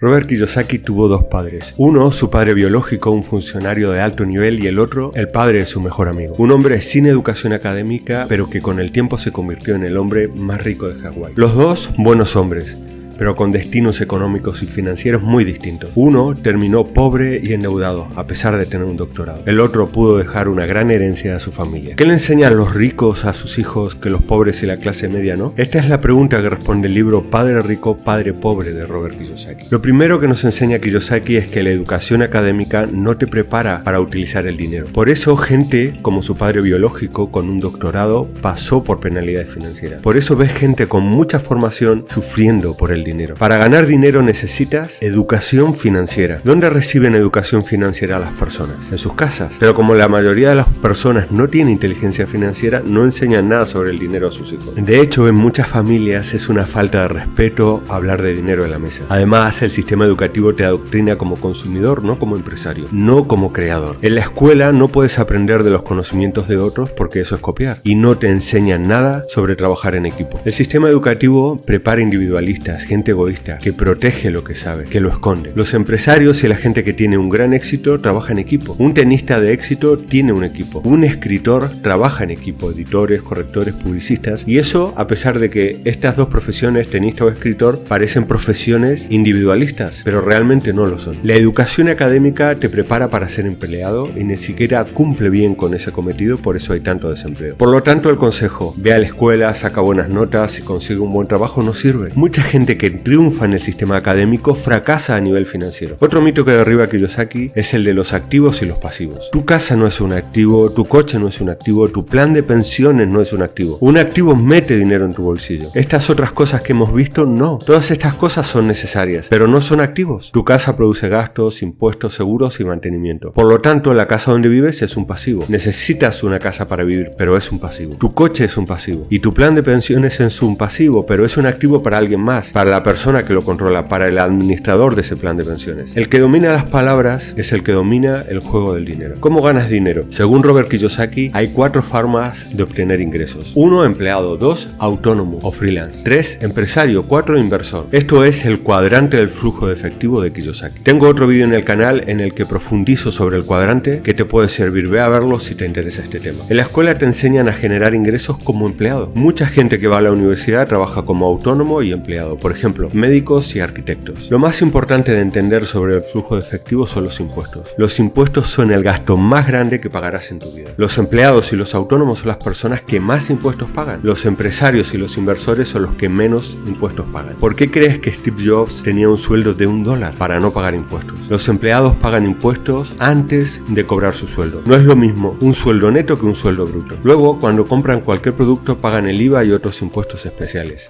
Robert Kiyosaki tuvo dos padres. Uno, su padre biológico, un funcionario de alto nivel, y el otro, el padre de su mejor amigo. Un hombre sin educación académica, pero que con el tiempo se convirtió en el hombre más rico de Hawái. Los dos, buenos hombres, pero con destinos económicos y financieros muy distintos. Uno terminó pobre y endeudado, a pesar de tener un doctorado. El otro pudo dejar una gran herencia a su familia. ¿Qué le enseñan los ricos a sus hijos que los pobres y la clase media no? Esta es la pregunta que responde el libro Padre Rico, Padre Pobre de Robert Kiyosaki. Lo primero que nos enseña Kiyosaki es que la educación académica no te prepara para utilizar el dinero. Por eso gente como su padre biológico con un doctorado pasó por penalidades financieras. Por eso ves gente con mucha formación sufriendo por el dinero. Para ganar dinero necesitas educación financiera. ¿Dónde reciben educación financiera las personas? En sus casas. Pero como la mayoría de las personas no tienen inteligencia financiera, no enseñan nada sobre el dinero a sus hijos. De hecho, en muchas familias es una falta de respeto hablar de dinero en la mesa. Además, el sistema educativo te adoctrina como consumidor, no como empresario, no como creador. En la escuela no puedes aprender de los conocimientos de otros porque eso es copiar. Y no te enseñan nada sobre trabajar en equipo. El sistema educativo prepara individualistas, gente egoísta, que protege lo que sabe, que lo esconde. Los empresarios y la gente que tiene un gran éxito trabaja en equipo. Un tenista de éxito tiene un equipo. Un escritor trabaja en equipo, editores, correctores, publicistas. Y eso a pesar de que estas dos profesiones, tenista o escritor, parecen profesiones individualistas, pero realmente no lo son. La educación académica te prepara para ser empleado y ni siquiera cumple bien con ese cometido, por eso hay tanto desempleo. Por lo tanto, el consejo, ve a la escuela, saca buenas notas y consigue un buen trabajo, no sirve. Mucha gente que triunfa en el sistema académico fracasa a nivel financiero. Otro mito que derriba Kiyosaki es el de los activos y los pasivos. Tu casa no es un activo, tu coche no es un activo, tu plan de pensiones no es un activo. Un activo mete dinero en tu bolsillo. Estas otras cosas que hemos visto, no. Todas estas cosas son necesarias, pero no son activos. Tu casa produce gastos, impuestos, seguros y mantenimiento. Por lo tanto, la casa donde vives es un pasivo. Necesitas una casa para vivir, pero es un pasivo. Tu coche es un pasivo. Y tu plan de pensiones es un pasivo, pero es un activo para alguien más, para la persona que lo controla, para el administrador de ese plan de pensiones. El que domina las palabras es el que domina el juego del dinero. ¿Cómo ganas dinero? Según Robert Kiyosaki, hay 4 formas de obtener ingresos. 1, empleado. 2, autónomo o freelance. 3, empresario. 4, inversor. Esto es el cuadrante del flujo de efectivo de Kiyosaki. Tengo otro vídeo en el canal en el que profundizo sobre el cuadrante que te puede servir. Ve a verlo si te interesa este tema. En la escuela te enseñan a generar ingresos como empleado. Mucha gente que va a la universidad trabaja como autónomo y empleado. Por ejemplo, médicos y arquitectos. Lo más importante de entender sobre el flujo de efectivo son los impuestos. Los impuestos son el gasto más grande que pagarás en tu vida. Los empleados y los autónomos son las personas que más impuestos pagan. Los empresarios y los inversores son los que menos impuestos pagan. ¿Por qué crees que Steve Jobs tenía un sueldo de $1 para no pagar impuestos? Los empleados pagan impuestos antes de cobrar su sueldo. No es lo mismo un sueldo neto que un sueldo bruto. Luego, cuando compran cualquier producto, pagan el IVA y otros impuestos especiales.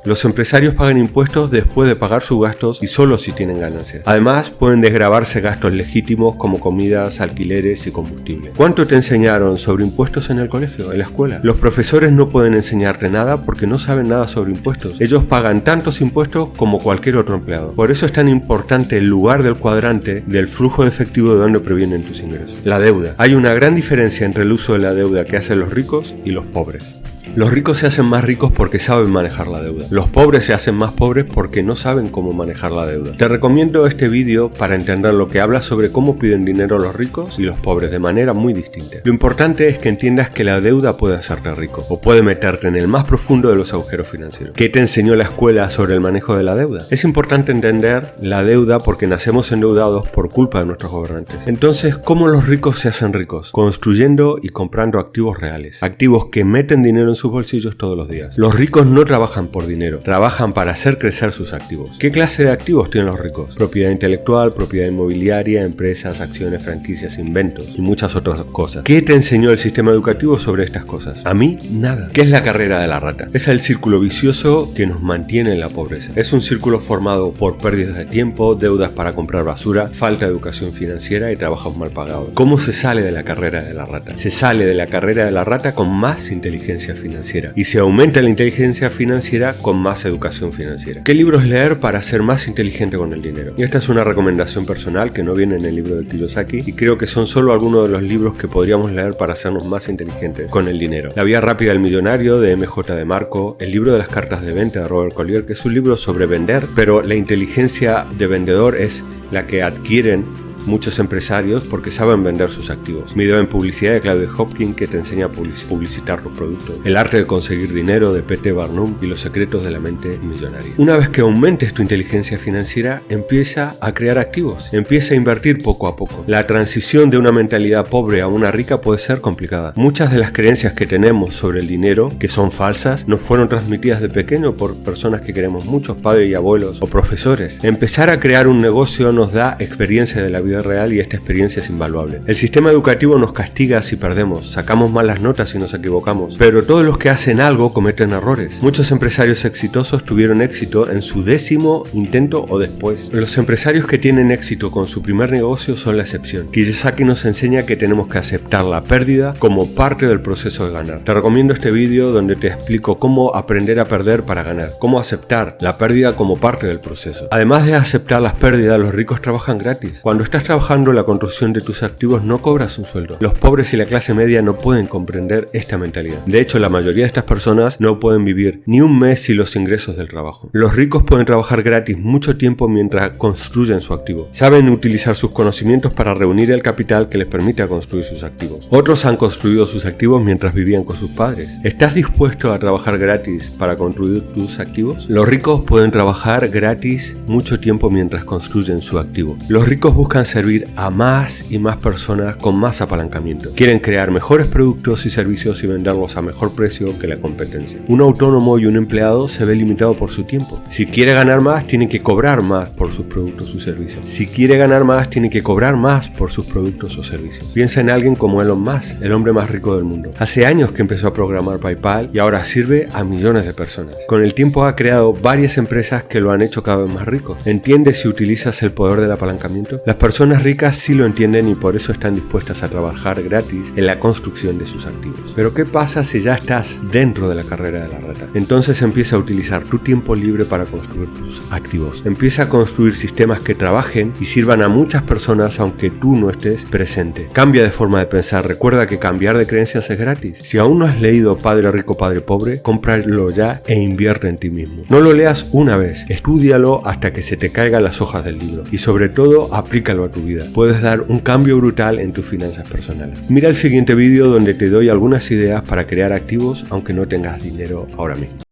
Los empresarios pagan impuestos después de pagar sus gastos y solo si tienen ganancias. Además, pueden desgravarse gastos legítimos como comidas, alquileres y combustible. ¿Cuánto te enseñaron sobre impuestos en el colegio, en la escuela? Los profesores no pueden enseñarte nada porque no saben nada sobre impuestos. Ellos pagan tantos impuestos como cualquier otro empleado. Por eso es tan importante el lugar del cuadrante del flujo de efectivo de donde provienen tus ingresos. La deuda. Hay una gran diferencia entre el uso de la deuda que hacen los ricos y los pobres. Los ricos se hacen más ricos porque saben manejar la deuda. Los pobres se hacen más pobres porque no saben cómo manejar la deuda. Te recomiendo este vídeo para entender lo que habla sobre cómo piden dinero los ricos y los pobres de manera muy distinta. Lo importante es que entiendas que la deuda puede hacerte rico o puede meterte en el más profundo de los agujeros financieros. ¿Qué te enseñó la escuela sobre el manejo de la deuda? Es importante entender la deuda porque nacemos endeudados por culpa de nuestros gobernantes. Entonces, ¿cómo los ricos se hacen ricos? Construyendo y comprando activos reales. Activos que meten dinero en sus bolsillos todos los días. Los ricos no trabajan por dinero, trabajan para hacer crecer sus activos. ¿Qué clase de activos tienen los ricos? Propiedad intelectual, propiedad inmobiliaria, empresas, acciones, franquicias, inventos y muchas otras cosas. ¿Qué te enseñó el sistema educativo sobre estas cosas? A mí, nada. ¿Qué es la carrera de la rata? Es el círculo vicioso que nos mantiene en la pobreza. Es un círculo formado por pérdidas de tiempo, deudas para comprar basura, falta de educación financiera y trabajos mal pagados. ¿Cómo se sale de la carrera de la rata? Se sale de la carrera de la rata con más inteligencia financiera. financiera y se aumenta la inteligencia financiera con más educación financiera. ¿Qué libros leer para ser más inteligente con el dinero? Y esta es una recomendación personal que no viene en el libro de Kiyosaki y creo que son solo algunos de los libros que podríamos leer para hacernos más inteligentes con el dinero. La vía rápida del millonario de MJ DeMarco, el libro de las cartas de venta de Robert Collier, que es un libro sobre vender, pero la inteligencia de vendedor es la que adquieren muchos empresarios porque saben vender sus activos. Mi video en publicidad de Claudia Hopkins que te enseña a publicitar los productos. El arte de conseguir dinero de P.T. Barnum y los secretos de la mente millonaria. Una vez que aumentes tu inteligencia financiera, empieza a crear activos. Empieza a invertir poco a poco. La transición de una mentalidad pobre a una rica puede ser complicada. Muchas de las creencias que tenemos sobre el dinero, que son falsas, nos fueron transmitidas de pequeño por personas que queremos muchos, padres y abuelos o profesores. Empezar a crear un negocio nos da experiencia de la vida real y esta experiencia es invaluable. El sistema educativo nos castiga si perdemos, sacamos malas notas si nos equivocamos, pero todos los que hacen algo cometen errores. Muchos empresarios exitosos tuvieron éxito en su 10º intento o después. Los empresarios que tienen éxito con su primer negocio son la excepción. Kiyosaki nos enseña que tenemos que aceptar la pérdida como parte del proceso de ganar. Te recomiendo este vídeo donde te explico cómo aprender a perder para ganar, cómo aceptar la pérdida como parte del proceso. Además de aceptar las pérdidas, los ricos trabajan gratis. Cuando estás trabajando en la construcción de tus activos no cobras un sueldo. Los pobres y la clase media no pueden comprender esta mentalidad. De hecho, la mayoría de estas personas no pueden vivir ni un mes sin los ingresos del trabajo. Los ricos pueden trabajar gratis mucho tiempo mientras construyen su activo. Saben utilizar sus conocimientos para reunir el capital que les permite construir sus activos. Otros han construido sus activos mientras vivían con sus padres. ¿Estás dispuesto a trabajar gratis para construir tus activos? Los ricos pueden trabajar gratis mucho tiempo mientras construyen su activo. Los ricos buscan servir a más y más personas con más apalancamiento. Quieren crear mejores productos y servicios y venderlos a mejor precio que la competencia. Un autónomo y un empleado se ve limitado por su tiempo. Si quiere ganar más, tiene que cobrar más por sus productos o servicios. Si quiere ganar más, tiene que cobrar más por sus productos o servicios. Piensa en alguien como Elon Musk, el hombre más rico del mundo. Hace años que empezó a programar PayPal y ahora sirve a millones de personas. Con el tiempo ha creado varias empresas que lo han hecho cada vez más rico. ¿Entiendes si utilizas el poder del apalancamiento? Las personas ricas sí lo entienden y por eso están dispuestas a trabajar gratis en la construcción de sus activos. Pero ¿qué pasa si ya estás dentro de la carrera de la rata? Entonces empieza a utilizar tu tiempo libre para construir tus activos. Empieza a construir sistemas que trabajen y sirvan a muchas personas aunque tú no estés presente. Cambia de forma de pensar. Recuerda que cambiar de creencias es gratis. Si aún no has leído Padre Rico, Padre Pobre, cómpralo ya e invierte en ti mismo. No lo leas una vez, estúdialo hasta que se te caigan las hojas del libro y sobre todo aplícalo a tu vida. Puedes dar un cambio brutal en tus finanzas personales. Mira el siguiente vídeo donde te doy algunas ideas para crear activos aunque no tengas dinero ahora mismo.